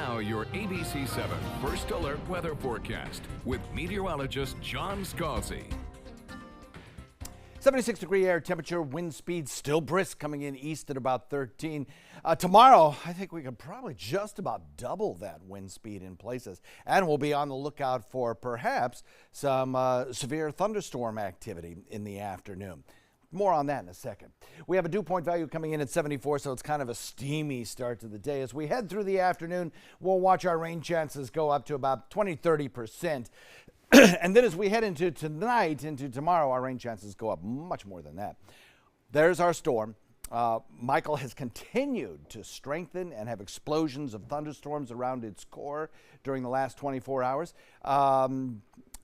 Now your ABC 7 First Alert Weather Forecast with meteorologist John Scalzi. 76-degree air temperature, wind speed still brisk, coming in east at about 13. Tomorrow, I think we could probably just about double that wind speed in places. And we'll be on the lookout for perhaps some severe thunderstorm activity in the afternoon. More on that in a second. We have a dew point value coming in at 74, so it's kind of a steamy start to the day. As we head through the afternoon, we'll watch our rain chances go up to about 20-30%. And then as we head into tonight, into tomorrow, our rain chances go up much more than that. There's our storm. Michael has continued to strengthen and have explosions of thunderstorms around its core during the last 24 hours.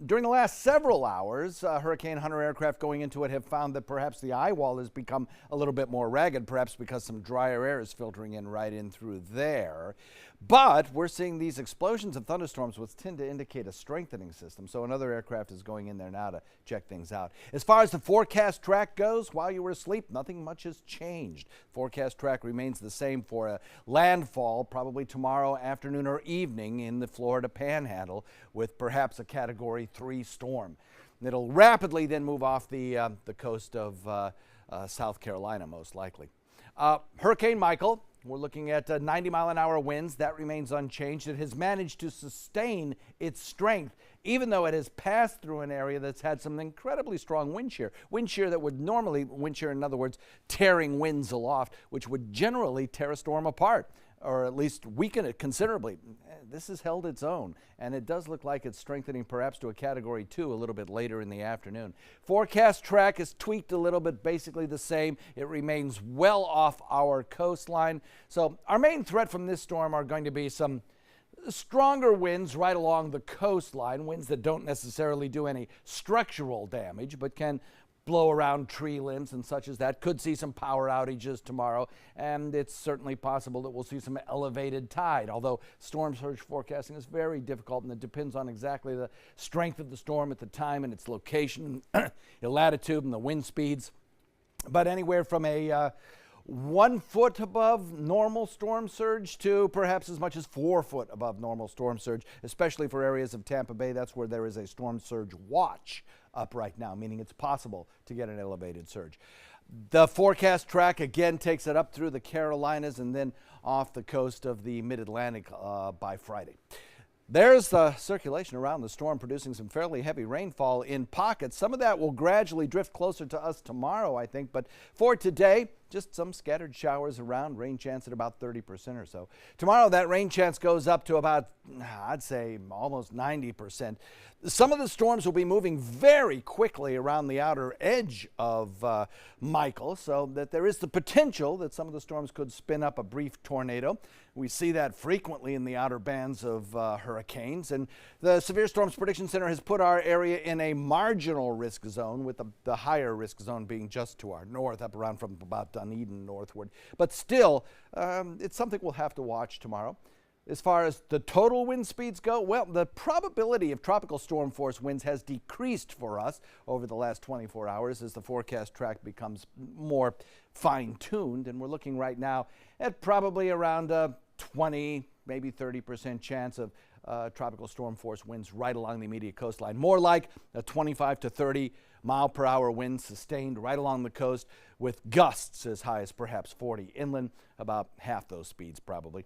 During the last several hours, Hurricane Hunter aircraft going into it have found that perhaps the eye wall has become a little bit more ragged, perhaps because some drier air is filtering in right in through there. But we're seeing these explosions of thunderstorms, which tend to indicate a strengthening system. So another aircraft is going in there now to check things out. As far as the forecast track goes, while you were asleep, nothing much has changed. Forecast track remains the same for a landfall probably tomorrow afternoon or evening in the Florida Panhandle with perhaps a Category 3 storm. It'll rapidly then move off the coast of South Carolina, most likely. Hurricane Michael, we're looking at 90-mile-an-hour winds. That remains unchanged. It has managed to sustain its strength, even though it has passed through an area that's had some incredibly strong wind shear. Wind shear that would normally, wind shear in other words, tearing winds aloft, which would generally tear a storm apart, or at least weaken it considerably. This has held its own, and it does look like it's strengthening perhaps to a Category 2 a little bit later in the afternoon. Forecast track is tweaked a little bit, basically the same. It remains well off our coastline. So our main threat from this storm are going to be some stronger winds right along the coastline, winds that don't necessarily do any structural damage, but can blow around tree limbs and such as that. Could see some power outages tomorrow, and it's certainly possible that we'll see some elevated tide, although storm surge forecasting is very difficult, and it depends on exactly the strength of the storm at the time and its location, the latitude and the wind speeds. But anywhere from a 1 foot above normal storm surge to perhaps as much as 4 foot above normal storm surge, especially for areas of Tampa Bay. That's where there is a storm surge watch up right now, meaning it's possible to get an elevated surge. The forecast track again takes it up through the Carolinas and then off the coast of the mid-Atlantic by Friday. There's the circulation around the storm producing some fairly heavy rainfall in pockets. Some of that will gradually drift closer to us tomorrow, I think, but for today, just some scattered showers around, rain chance at about 30% or so. Tomorrow, that rain chance goes up to about, I'd say, almost 90%. Some of the storms will be moving very quickly around the outer edge of Michael, so that there is the potential that some of the storms could spin up a brief tornado. We see that frequently in the outer bands of hurricanes, and the Severe Storms Prediction Center has put our area in a marginal risk zone, with the higher risk zone being just to our north, up around from about Dunedin northward. But still, it's something we'll have to watch tomorrow. As far as the total wind speeds go, well, the probability of tropical storm force winds has decreased for us over the last 24 hours as the forecast track becomes more fine-tuned, and we're looking right now at probably around a 20, maybe 30% chance of tropical storm force winds right along the immediate coastline. More like a 25 to 30 mile per hour wind sustained right along the coast, with gusts as high as perhaps 40 inland, about half those speeds probably.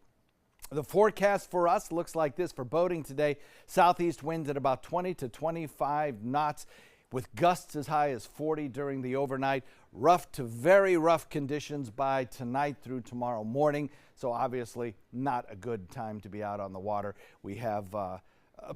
The forecast for us looks like this for boating today. Southeast winds at about 20 to 25 knots, with gusts as high as 40 during the overnight. Rough to very rough conditions by tonight through tomorrow morning. So obviously not a good time to be out on the water. We have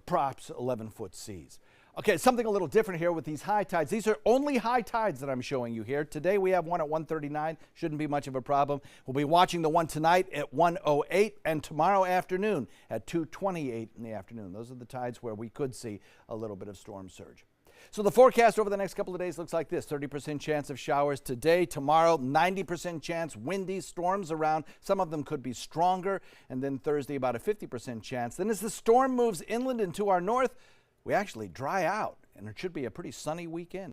props 11-foot seas. Okay, something a little different here with these high tides. These are only high tides that I'm showing you here. Today we have one at 139. Shouldn't be much of a problem. We'll be watching the one tonight at 108 and tomorrow afternoon at 2:28 in the afternoon. Those are the tides where we could see a little bit of storm surge. So the forecast over the next couple of days looks like this. 30% chance of showers today. Tomorrow, 90% chance, windy storms around. Some of them could be stronger. And then Thursday, about a 50% chance. Then as the storm moves inland and to our north, we actually dry out, and it should be a pretty sunny weekend.